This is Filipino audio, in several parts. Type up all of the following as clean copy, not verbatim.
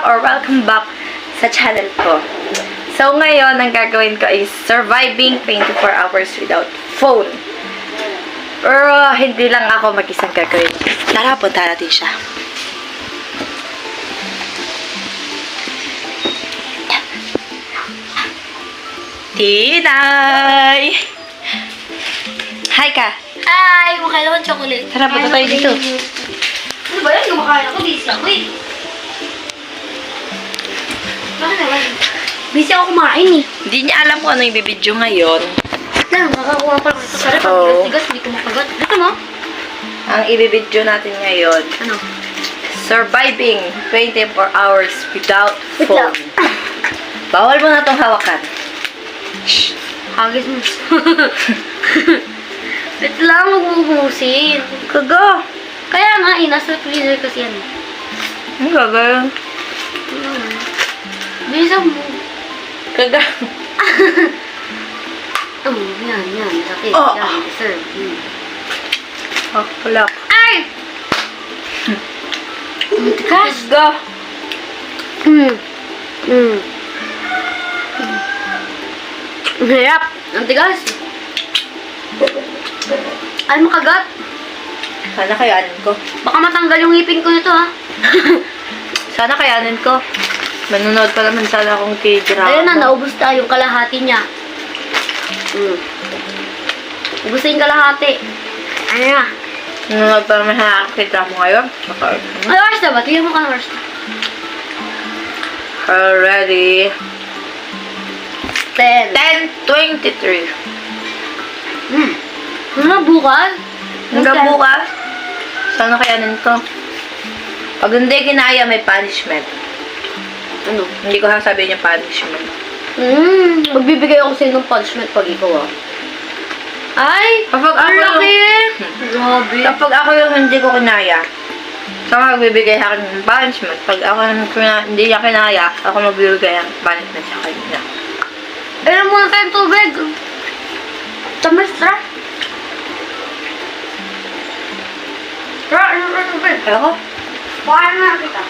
or welcome back sa channel ko. So ngayon, ang gagawin ko is surviving 24 hours without phone. Pero hindi lang ako mag-isang gagawin. Tara, punta natin siya. Tinay! Hi ka! Hi! Kumakain ako ng chocolate. Tara, punta tayo dito. Ano ba yan? Kumakain ako. Busy ako eh. Bakit naman? Busy ako kumain eh. Hindi niya alam kung ano yung bibidyo ngayon. Lang, makakuha pa lang ito. Sarap, Oh. pag tigas, hindi ko makagat. Dito mo? Ang ibibidyo natin ngayon, Ano? surviving 24 hours without Wait phone. lang. Bawal mo na itong hawakan. Shh. Hagis mo. Wait lang, magbubusin. Kaga. Kaya nga, nasa freezer kasi yan. Ang gagawin. Bilisan mo. Kaga. Yan. Sakit. Oh. Yan, deserve. Oh, wala. Ay! Tigas. Kaga. Ang hirap. Ang tigas. Ay, makagat. Sana kayanin ko. Baka matanggal yung ngipin ko nito, ha? Sana kayanin ko. Manonood pa naman sana akong K-drama. Ayun na, naubos na yung kalahati niya. Ubus na yung kalahati. Ayun na. Manonood pa naman sana akong K-drama ngayon. Ay, oras na ba? Tingnan mo ka ng oras na. Already. 10. 10:23. Ano na, bukas? Hanggang bukas. Sana kayanin ko. Pag hindi kinaya, may punishment. Ano? Hindi ko sasabihin yung punishment. Magbibigay ako sa'yo ng punishment pag ikaw, ah. Ay! Kapag ako Ang laki! yung, Grabe. kapag ako yung hindi ko kinaya, saka magbibigay sa akin ng punishment. Pag ako yung hindi niya kinaya, ako magbibigay ng punishment sa kanya. Ayun muna tayong tubig. Tamis, tra. Tra, ano ba tubig? Ako? Paano na kita?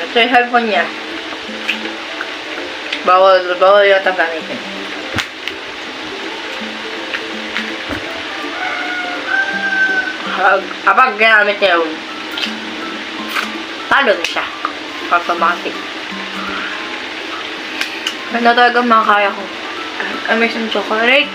Ito yung cellphone niya. Bawal yung itong gamitin. Kapag ginamit niya yun, talo na siya. Automatic. Ano talaga makakaya ko? Amazing chocolate.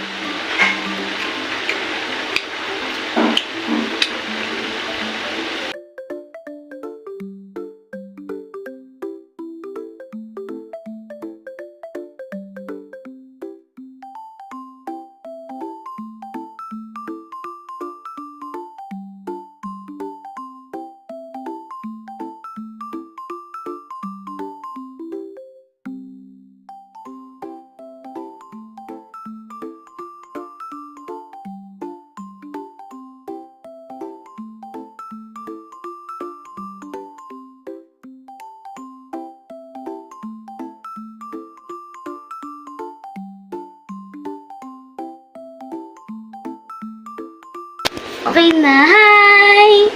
Okay na, hi!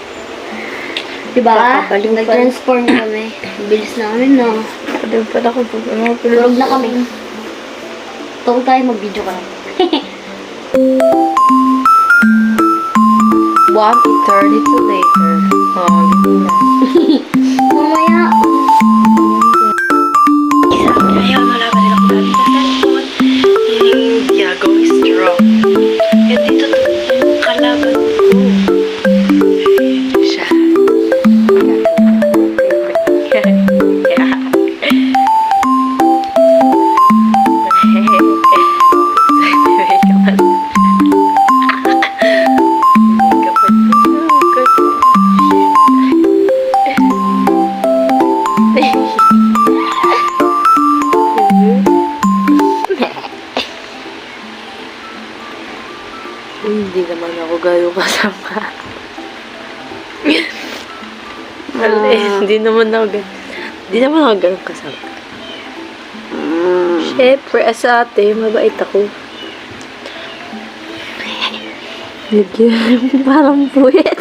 Diba? Kakabaliw pa. Nag-transform kami. Bilis namin, no? Pwede pala ko pag ano. Tulog na kami. Tulog tayo, mag-video ka lang. 1 eternity later. Oh, hindi na. Mamaya. Ayaw, wala pa rin ako dati sa cellphone. Yeah, going strong. And dito yung kalaban ko. Siya. Hindi naman ako gano'ng kasama. Mali, hindi naman ako gano'ng kasama. Siyempre, as ate, mabait ako. Parang buwit.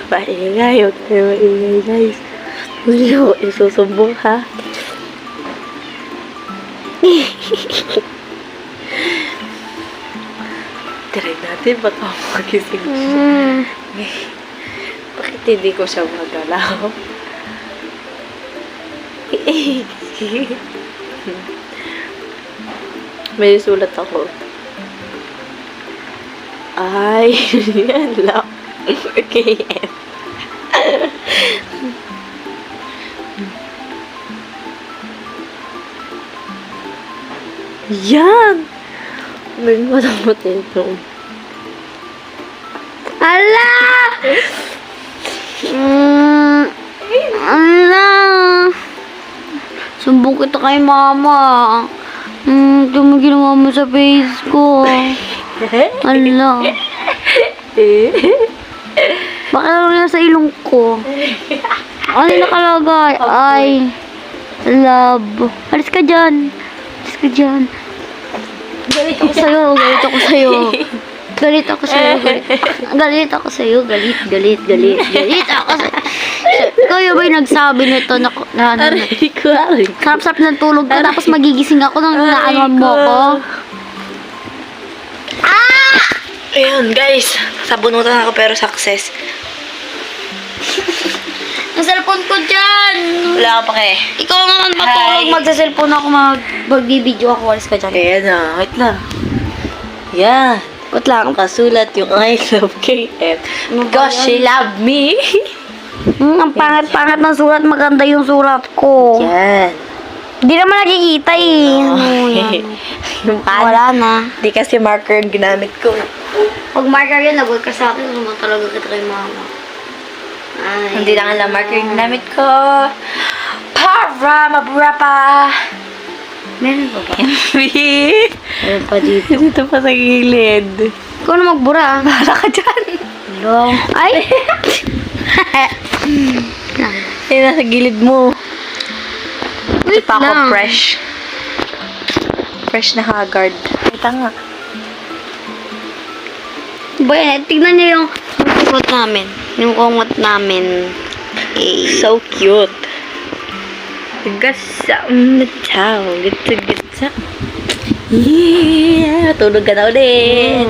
Maingay, huwag kayo maingay, guys. Hindi ako isusumbong, ha? Try natin, baka magising siya. Bakit hindi ko siya magalaw? May sulat ako. Ay, yan lang. Okay. Yan! May matamutin ito. Ala! Ala! Sumbong kita kay mama. Ito mo ginawa mo sa face ko. Ala. Bakit ano na sa ilong ko? Ano yung nakalagay? Ay. Love. Alis ka dyan. Alis ka dyan. Galit ako sa'yo. Galit ako sa'yo. Galit ako sa'yo. Galit ako sa'yo. Galit ako sa'yo. Kayo ba'y nagsabi nito na ano? Aray ko, aray ko. Sarap-sarap ng tulog ko. Tapos magigising ako nang naanuhan mo ko. Ayun, guys. Sabunutan ako pero success. Ang cellphone ko dyan! Wala ka pa kaya. Ikaw naman matulog. Hi. Magsa-cellphone ako. Magbibideo ako. Walis ka dyan. Ayan na, wait lang. Yan. Wait lang. Kasulat yung I love KM. Gosh, she loved me. Ang pangat-pangat ng surat. Maganda yung surat ko. Yan. Hindi naman nakikita eh. Yung Wala na. Di kasi marker yung ginamit ko. Pag marker yan, nagwag ka sa akin. Sumunod talaga kita kay mama. Ay. Hindi lang alam marker yung ginamit ko. Para mabura pa. Meron pa ba? Emily. Meron pa dito. Dito pa sa gilid. Ikaw na magbura ah. Bahala ka dyan. Hello. Ay! Yan nasa gilid mo. Wait Ito pa ako lang. fresh. Fresh na Haggard. Kita nga. Ba yan? Tignan niyo yung kumot namin. Yung kumot namin. Eh. So cute. Gasa tao. Gitsa. Yeah! Tulog ka na ulit.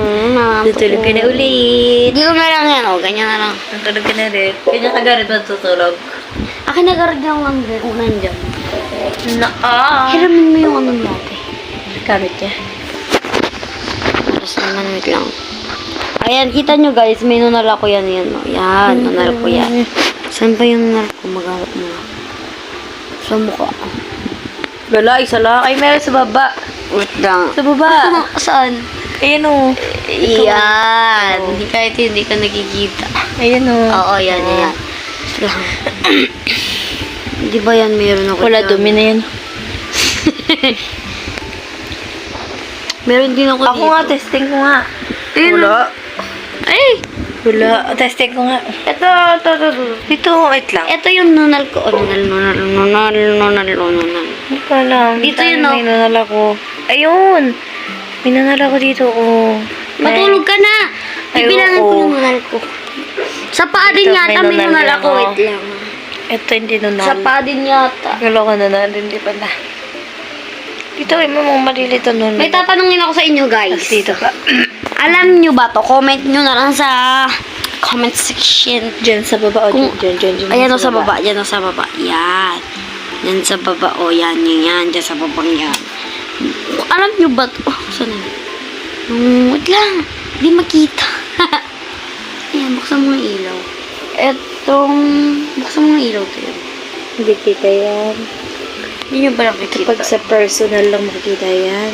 Tutulog ka na ulit. Hindi ko na lang yan. O, ganyan na lang. Tulog ka na ulit. Ganyan ka ganit matutulog. Akin nagarag yung unan dyan. Hiramin Hiramin mo yung ano natin. Gamit niya. Tapos naman, wait lang. Ayan, kita nyo guys, may nunal ako yan. Yan, no? Yan, nunal ko yan. Saan ba yung nunal ko? Maghanap mo na. Sa mukha. Wala, isa lang. Ay, meron sa baba. Wait lang. Sa baba. Saan? Ayan o. Yan. Kahit hindi ka nakikita. Ayan o. Oo, yan, yan. Lang. Di ba yan meron ako Wala, dyan? dumi na yan. Meron din ako Ako dito. nga, testing ko nga. Ayun. Wala. Ay! Wala. Testing ko nga. Ito. Dito, wait lang. Ito yung nunal ko. Oh, nunal. Hindi ko alam. Dito Saan yun, no? may nunal ako. Ayun! May nunal ako dito, oh. Matulog ka na! Bibilangin ko Ayoko. yung nunal ko. Sa paa din Ito, yata may nunal nunal yan, ako. oh. Wait lang. Ito, hindi nunal. Sa paa din yata. Wala ko nunal, hindi pala. Dito, may mga malilito nunal. May tatanungin ako sa inyo guys. Dito pa. Alam nyo ba to? Comment nyo na lang sa comment section. Diyan sa baba, o Kung- dyan. Ayan o sa baba. Yan o sa baba. Yan. Yan sa baba. O yan. Yan. Diyan sa babang yan. Alam nyo ba to? Oh, saan na? Wait lang. Di makita. Ayan. Buksan mo yung ilaw. Buksan mo yung ilaw to yun. Hindi kita yan. Hindi nyo ba nakikita? Pag sa personal lang makikita yan.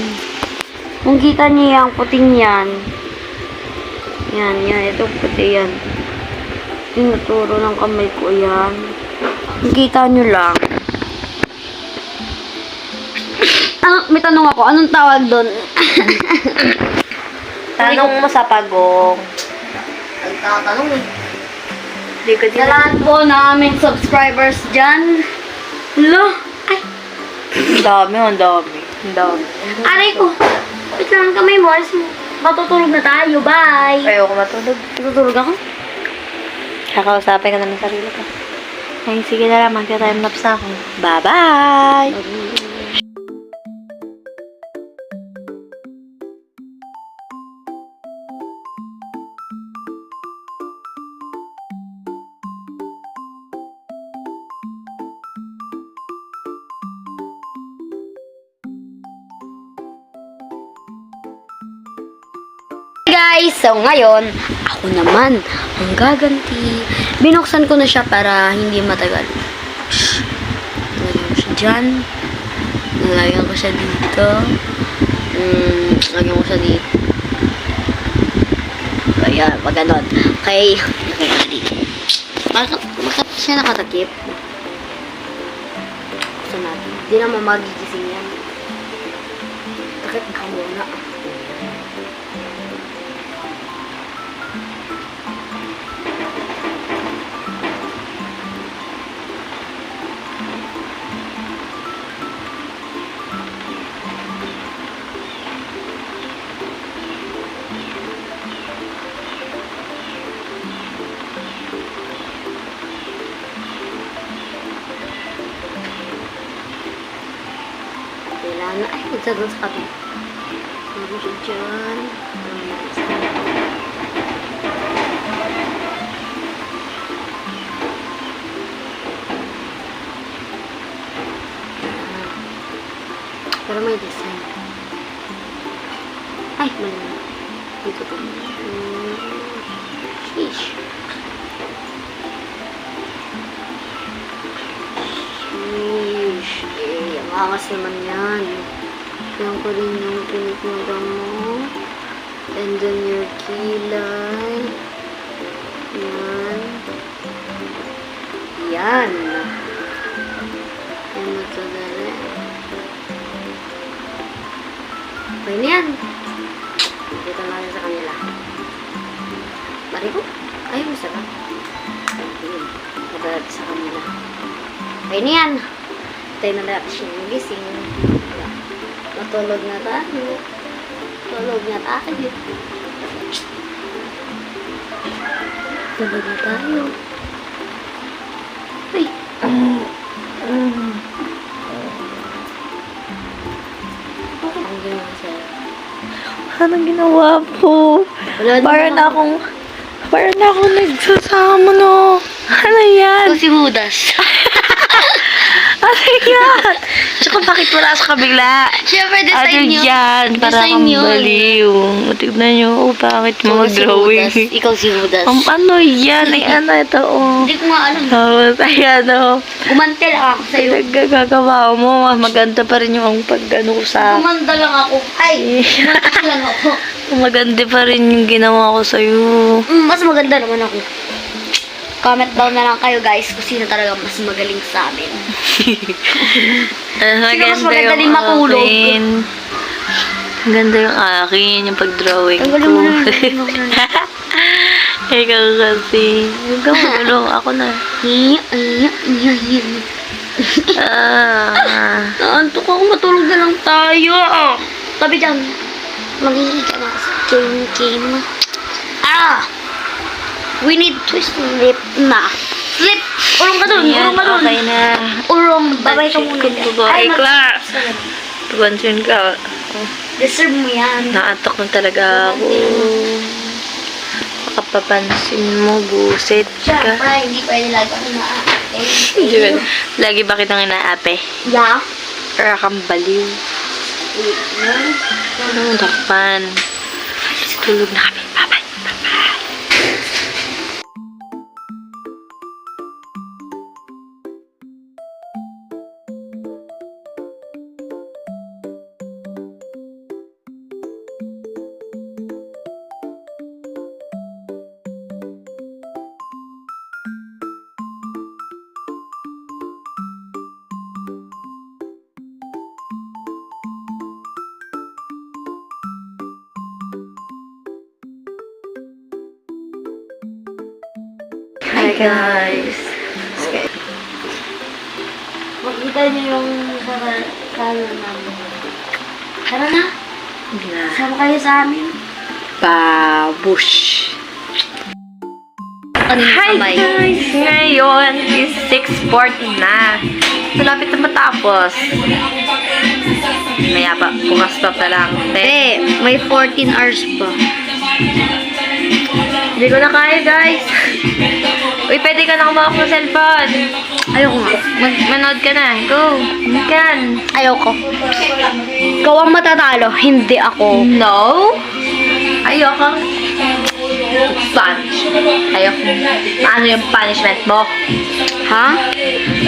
Kung kita niyo yung puting yan. Yan. Ito puti yan. Tinuturo ng kamay ko yan. Kung kita nyo lang. May tanong ako. Anong tawag doon? Tanong mo sa pagong. Nagtatanong eh. Hindi ko Sa lahat po na aming subscribers dyan. Hala. Ay, Ang dami, ang dami. Ang dami. aray ko. Wait lang ang kamay mo. Alas mo. Matutulog na tayo. Bye. Ayoko matulog. Matutulog ako? Kakausapin ka naman sarili ko. Ay, sige na lang. Magka-time lapse na ako. Bye-bye! Guys, so ngayon, ako naman ang gaganti. Binuksan ko na siya para hindi matagal. Lagyan ko siya dyan. Lagyan ko siya dito. Lagyan ko siya dito. Ayan, pag ganon. Okay, lagyan ko siya dito. Bakit siya nakatakip? Gusto natin. Hindi naman magigising yan. Takip ka muna. Kailangan, ay, punta doon sa kape. Meron siya dyan. Pero may design. Ay, mali. Dito to. Sheesh. Sheesh. Eh, ang angas naman yan. Yan ko rin yung pinigmaga mo. And then your kilay. Yan. Yan. Yan magsadali. Okay na yan. Dito natin sa kanila. Mari ko. Ay, masarap. Ayun. Nagalat sa kanila. Okay na yan. Tayo na natin siya yung gising. Matulog na tayo. Tulog na tayo. Tulog na tayo. Ay. Okay. Ang ginawa sa'yo. Anong ginawa po? Wala Parang na akong nagsasama, no? Ano yan? Ito si Judas. Ano yan? Tsaka bakit wala sa kabila? Siyempre, Ano design yun. yan? Para Design kang yun. baliw. Tignan nyo, bakit mo Ikaw si mag-drawing? Judas. Ikaw si Judas. Ano yan? Ay, ano ito, oh. Hindi ko nga alam. Tapos, ayan, oh. Gumantel ako sa'yo. Nagagagawa mo, mas maganda pa rin yung pag-ano ko sa... Gumanda lang ako. Ay, gumanda lang ako. Maganda pa rin yung ginawa ko sa'yo. Mas maganda naman ako. Comment down na lang kayo guys kung sino talaga mas magaling sa amin. Maganda mas maganda din matulog? akin. Maganda yung akin, yung pag-drawing ko. Tanggalin mo na. Ikaw kasi. Huwag kang mulong. Ako na. Naantok ako, matulog na lang tayo. Tabi dyan. Magiging ka na sa game. We need to sleep na. Sleep! Urong ka dun, urong ka dun. Okay na. Urong, babay ka muna. Ay, Clark. Tugansin ka. Deserve mo yan. Naatok na talaga ako. Makapapansin mo, buset ka. Siyempre, hindi pwede lagi ako na-ate. Hindi ba? Lagi ba kitang inaape? Yeah. Para kang baliw. Wait, yan. Anong takpan? Tulog na kami. Bye-bye. Bye-bye. Hi guys. Mag-good Hintayin niyo yung kalo namin. Tara na. Sama kayo sa amin. Babush! Hi guys! Ngayon is 6:40 na. Malapit na matapos. Maya pa, bukas pa lang. May 14 hours pa. Hindi ko na kaya, guys. Uy, pwede ka na kumawak ng cellphone. Ayoko nga. Manood ka na. Go. Kan. Ayoko. Ikaw ang matatalo, hindi ako. No? Ayoko. Punch. Ayoko. Ano yung punishment mo? Ha?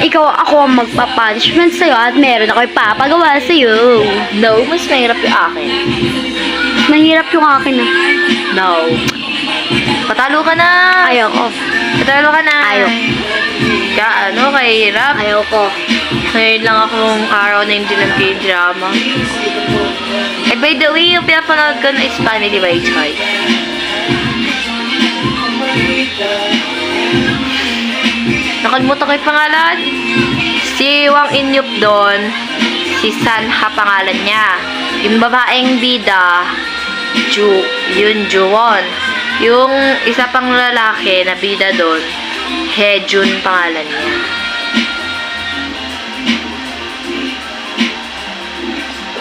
Ikaw ako ang magpa-punishment sa'yo at meron ako ipapagawa sa'yo. No, mas mahirap yung akin. Mahirap yung akin ah. No. Patalo ka na. Ayoko. Patalo ka na. Ayoko. Kahirap. Ayoko. Ngayon lang akong araw na hindi nag-drama. Eh, by the way, yung pinapanood ko na is Family by Choice. Nakalimutan ko yung pangalan. Si Wang Inyup doon, si Sanha pangalan niya. Yung babaeng bida, yun Juwon. Yung isa pang lalaki na bida doon, Hejun pangalan niya.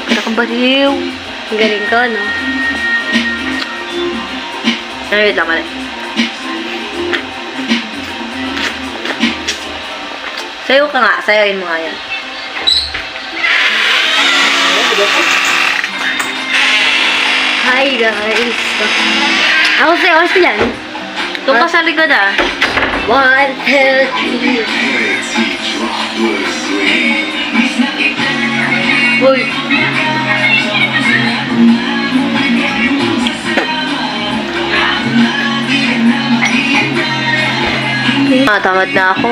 Kaya kang baliw. Ang galing ko, no? Wait lang, mali. Sayo ka nga. Sayoin mo nga yan. Hi, guys. Ako sa'yo, ako yan. Doon ka sa likod ah. 1, 2, 3. Uy. Tamad na ako.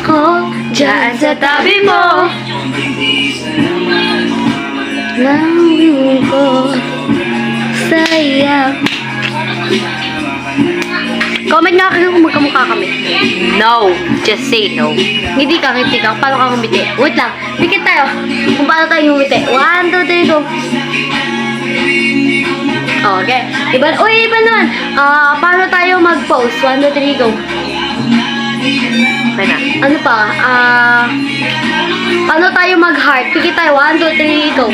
Ko, dyan sa tabi mo. Lawin ko. Saya. Comment nga kayo kung magkamukha kami. No. Just say no. Ngiti ka. Paano ka ngumiti? Wait lang. Pikit tayo. Kung paano tayo ngumiti. 1, 2, 3, go. Okay. Iba naman. Paano tayo mag-pose? 1, 2, 3, go. Okay na. Ano pa? Paano tayo mag-heart? Pikit tayo. 1, 2, 3, go.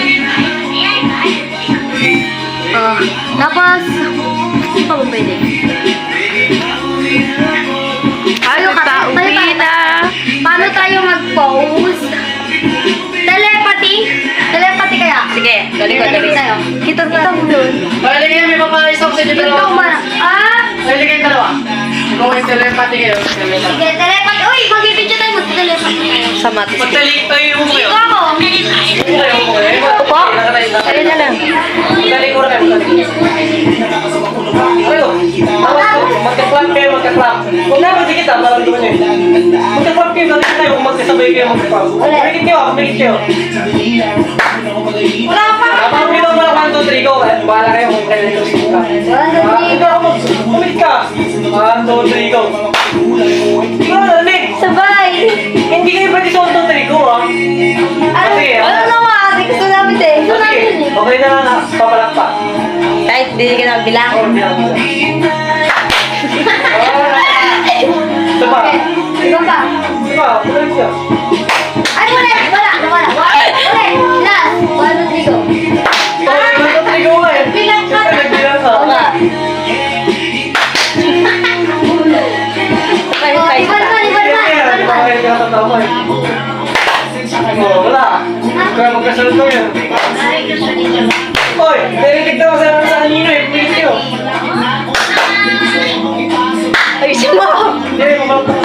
Tapos, ano pa ba pwede? Ayaw ka. Uwi na. Paano tayo mag-pose? Telepathy? Telepathy kaya? Sige. Galing tayo. Kita mo yun. Paligay, may papalayas ako sa inyo dalawa. Ikaw ba? Paligay dalawa. Kung may telepathy kayo, telepathy. Sige, telepathy. Uy, mag-video tayo. Mag-telepathy tayo. Sa matis. Magtalig mo kayo. Ikaw ako. Upo. Sali na lang. Magtalig mo kayo. Ayo. Magka-clap kayo, magka-clap. Kung naman dikit ah, parang doon yun. Magka-clap kayo, dikit tayo. Kung magkasabay kayo, magka-clap. Magkikit kayo, magkikit kayo. Wala pa. Parang dito mo lang 1, 2, 3, go. Bahala kayo kung kailan ito siya. Ito ako, kumit ka. 1, 2, 3, go. Ikaw na, Nick. Sabay. Hindi kayo pwede sa 1, 2, 3, go ah. Sige, Ano naman? Gusto namin eh. Gusto namin Sige, eh. okay na lang, papalak pa. Kahit hindi ka nagbilang. Ito pa. Ikaw pa. Ito pa, balik siya. Ay, wala. Wala. Last. 1, 2, 3, go. Oh, nagtatrigo nga eh. Bilang ka. Nagbilang ka. Oo nga. Oh, iban man. Di ba kayo nakatama eh? Oh, wala. Kaya magkasunod ko yan. Oy, narinig daw sa kanino eh. Pilit kayo. Ayusin mo. Hindi, mabalak.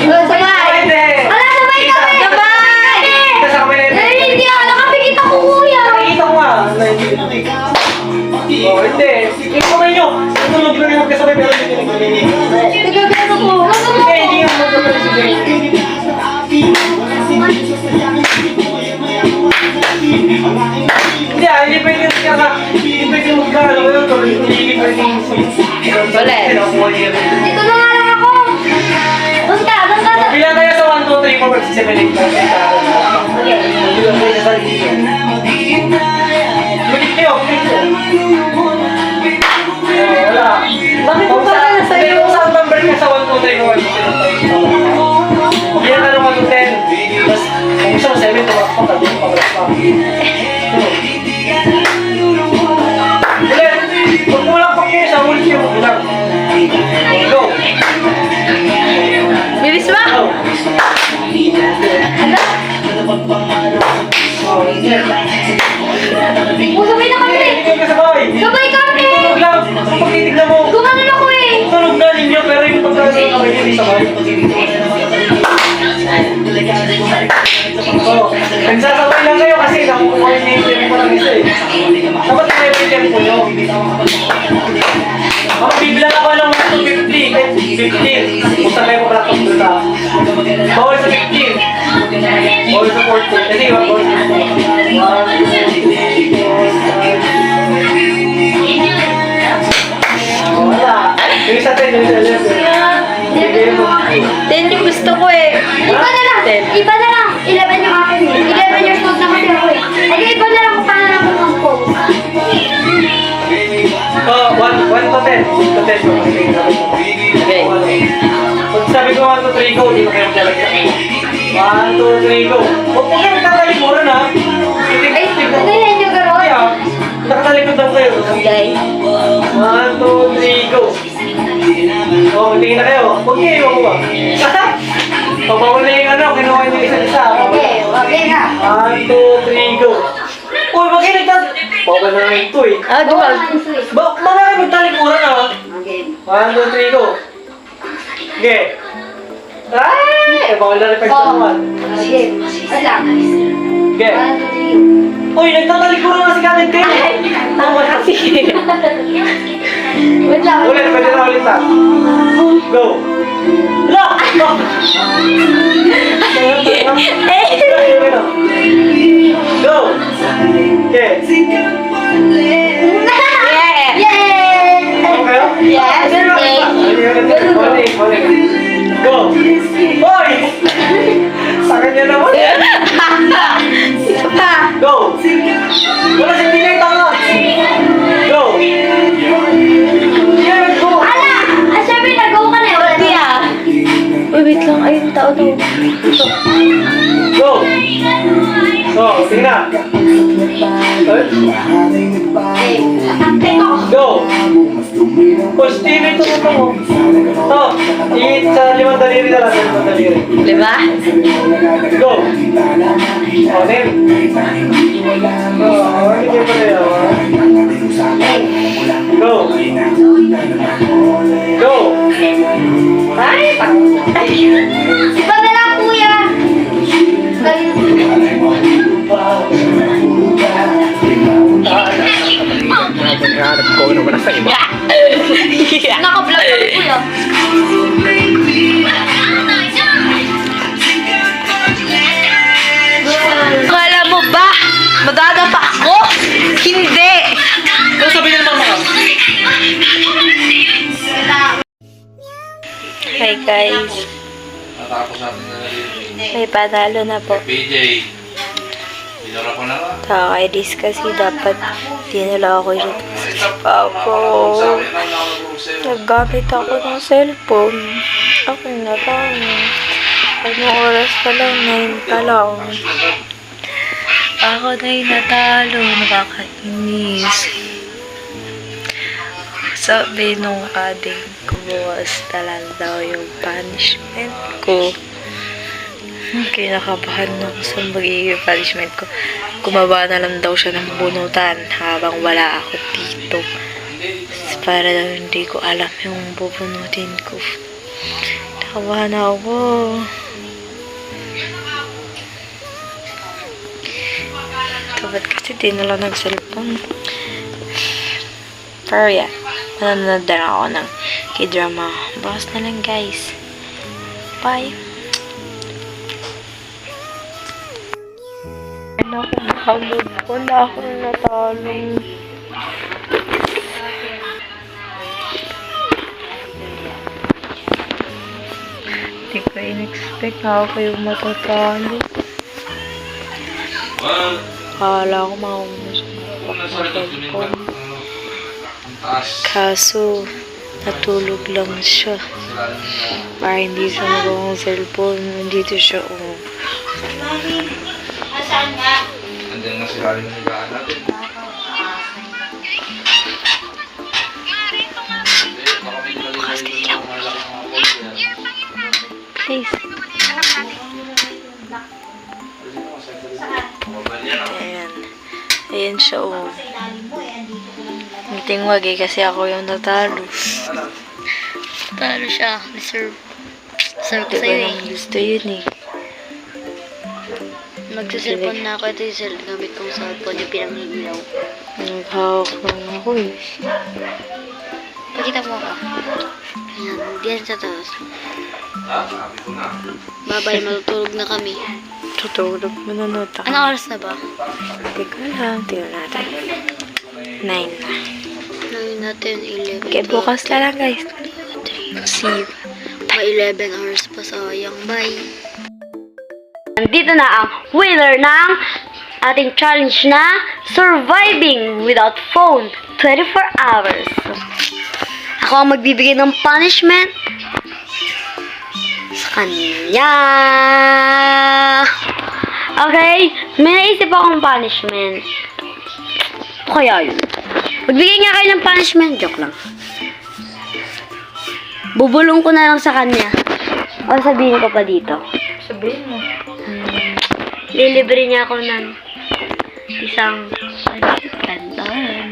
Sabay. Hindi. Wala, sabay kami. Sabay. Kita sa kamay na yun. Ay, hindi ako. Nakapikit ako, kuya. Nakikita ko nga. Oh, hindi. Yung kamay nyo. Sunog lang yung magkasabay pero hindi nagkalinig. Nagagano ko. Hindi, hindi yung magkasabay si Jay. Hindi pwede magkano yun. Hindi pwede Ulit. Dito na nga lang ako. Doon ka. Bilang kayo 2, 3, 4, 5, 6, 7, 8, 9, 10. Bilang kayo sa sarili niyo. Bilit kayo, bilit kayo. Wala. Bakit mo pa na sa'yo? Kung saan number ka sa 1, 2, 3, 4, 5, 6, 7, 8, 9. Yan tanong ka ng 10. Tapos, kung gusto mo 7, tumakpak ka, dito pabalik pa. Ulit! Huwag mo lang pakinggan sa ulit yung ulang. Go! Bilis ba? Go! Oh, sabay na kami! Hindi ka sabay! Sabay kami! Tulog lang! Kung pagtitignan mo, Gumanon ako eh! tulog na ninyo pero yung pagkakasin kami hindi sabay. Oo. Nagsasabay lang kayo kasi nakukuha niyo yung tempo ng isa eh. Dapat na yung tempo nyo. Bibilang ako ng 1 to 50, kahit 15. Kung saan kayo papalakot doon sa... Bawal sa 15. Bawal sa 14. Kasi iba bawal sa 14. Wala. Yung isa 10, yung isa 11. Bigay mo. 10 yung gusto ko eh. Iba na lang! Iba na lang! 11 yung akin eh. 11 years old na kasi ako eh. Ay, iba na lang kung paano lang kung mag-post. Oh, 1 to 10. 1 to 10. Okay. Pag sabi ko 1 to 3 go, hindi na kayo maglalagyan. 1 to 3 go. Huwag mo kayo nagtatalikuran ha. Ay, ano yan yung gano'n? Kaya, nakatalikod lang kayo. Okay. 1, 2, 3, go. Oh, tingin na kayo. Huwag niyo iwan ko ba? Pabawal na yung ano, kinuha niyo isa-isa. Okay, okay nga. 1, 2, 3, go. Uy, wag kayo nagtat... Bawal na lang ito eh. Ah, duwag. Mga kayo magtalikuran ha. Okay. 1, 2, 3, go. Okay. Ay! Bawal na rin pagsasaman. Okay. Wala. Okay. 1, 2, 3. Uy, nagtatalikuran na si Kakit kayo. Tama kasi. Wait lang. Ulit, pwede na ulit ha. Go. Lock! Lock! Go! Okay. Yeah! Yay! Ano kayo? Yes, okay. Go! Hoy! Sa kanya naman. Ito pa. Go! Wala si Pinay tanga! Go! Yeah, go! Ala! Ah, syempre, nag-go ka na eh. Wala Hindi na. ah. Uy, wait lang. Ayun, tao daw. Go! Oh, tingnan. Go! Kung Steven ito mo. To, sa 5 daliri na lang. 5 daliri. 5? Go! Oh, name. Oh, hindi pa rin ako. Go! Go! Ay, Iba na lang, kuya. Naka-vlog na kuya. Kala mo ba? Madadapa ako? Hindi! Ano sabi niya naman mga? Hi guys. Natapos natin na rin. May panalo na po. PJ, binura ko na nga. Kakaidis kasi dapat dinala ako yung ako. Naggamit ako ng cellphone. Ako na lang. Anong oras pa lang? 9 pa lang. Ako na yung natalo. Nakakainis. Sabi nung ading ko, buwas na lang daw yung punishment ko. Kinakabahan ako sa magiging punishment ko. Kumaba na lang daw siya ng bunutan habang wala ako dito. Para daw hindi ko alam yung bubunutin ko. Nakabahan ako. Ba't kasi di na lang nag-cellphone? Pero yeah, manonood na ako ng k-drama. Bukas na lang guys. Bye! Nakapagod ko na ako natalong. Hindi ko expect na ako yung matatalo. Well, Kala ko mauna siya. nasa likod ko nila. Ang taas. Kaso, natulog lang siya. Sila rin nila. Para hindi siya magawang cellphone. Nandito siya, oh. Nandiyan nga sila rin nila natin. Please. Ayan. Ayan siya, oh. Ngiting wag eh, kasi ako yung natalo. Talo siya. Deserve. Deserve ko Di ba sa'yo nang gusto yun eh. Magsiselfon na ako. Ito yung gamit kong cellphone yung pinangigilaw. Naghawak lang ako eh. Pakita mo ako. Ayan. Diyan sa taas. Ah, sabi ko na. Babay, matutulog na kami. Tutulog mo na nota. Anong oras na ba? Hindi ko alam. Tingnan natin. 9 na. Nangin natin 11. Okay, bukas na lang guys. See you. May 11 hours pa, sayang. Bye. Nandito na ang winner ng ating challenge na surviving without phone 24 hours. Ako ang magbibigay ng punishment sa kanya. Okay, may naisip akong punishment. Ano kaya yun? Magbigay nga kayo ng punishment. Joke lang. Bubulong ko na lang sa kanya. O sabihin ko pa dito. Sabihin mo. Lilibre niya ako ng isang pansit canton.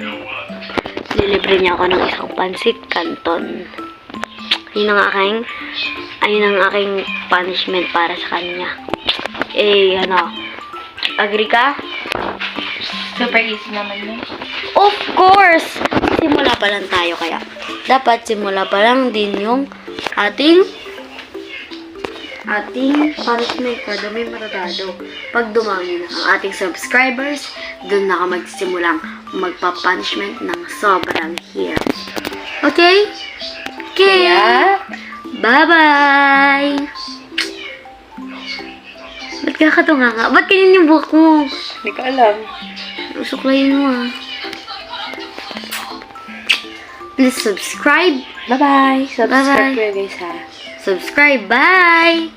Lilibre niya ako ng isang pansit canton. Ayun ang aking punishment para sa kanya. Eh, agree ka? Super easy naman yun. Of course! Simula pa lang tayo kaya. Dapat simula pa lang din yung ating punishment para may matatado. Pag dumami na ang ating subscribers, doon na ka magsimulang magpa-punishment ng sobrang hirap. Okay? Okay. Yeah. Bye-bye! Ba't kakatunga nga? Ba't ganyan yung buhok mo? Hindi ko alam. Usuklayin mo ah. Please subscribe. Bye-bye. Subscribe Bye-bye. kayo guys ha. Subscribe. Bye!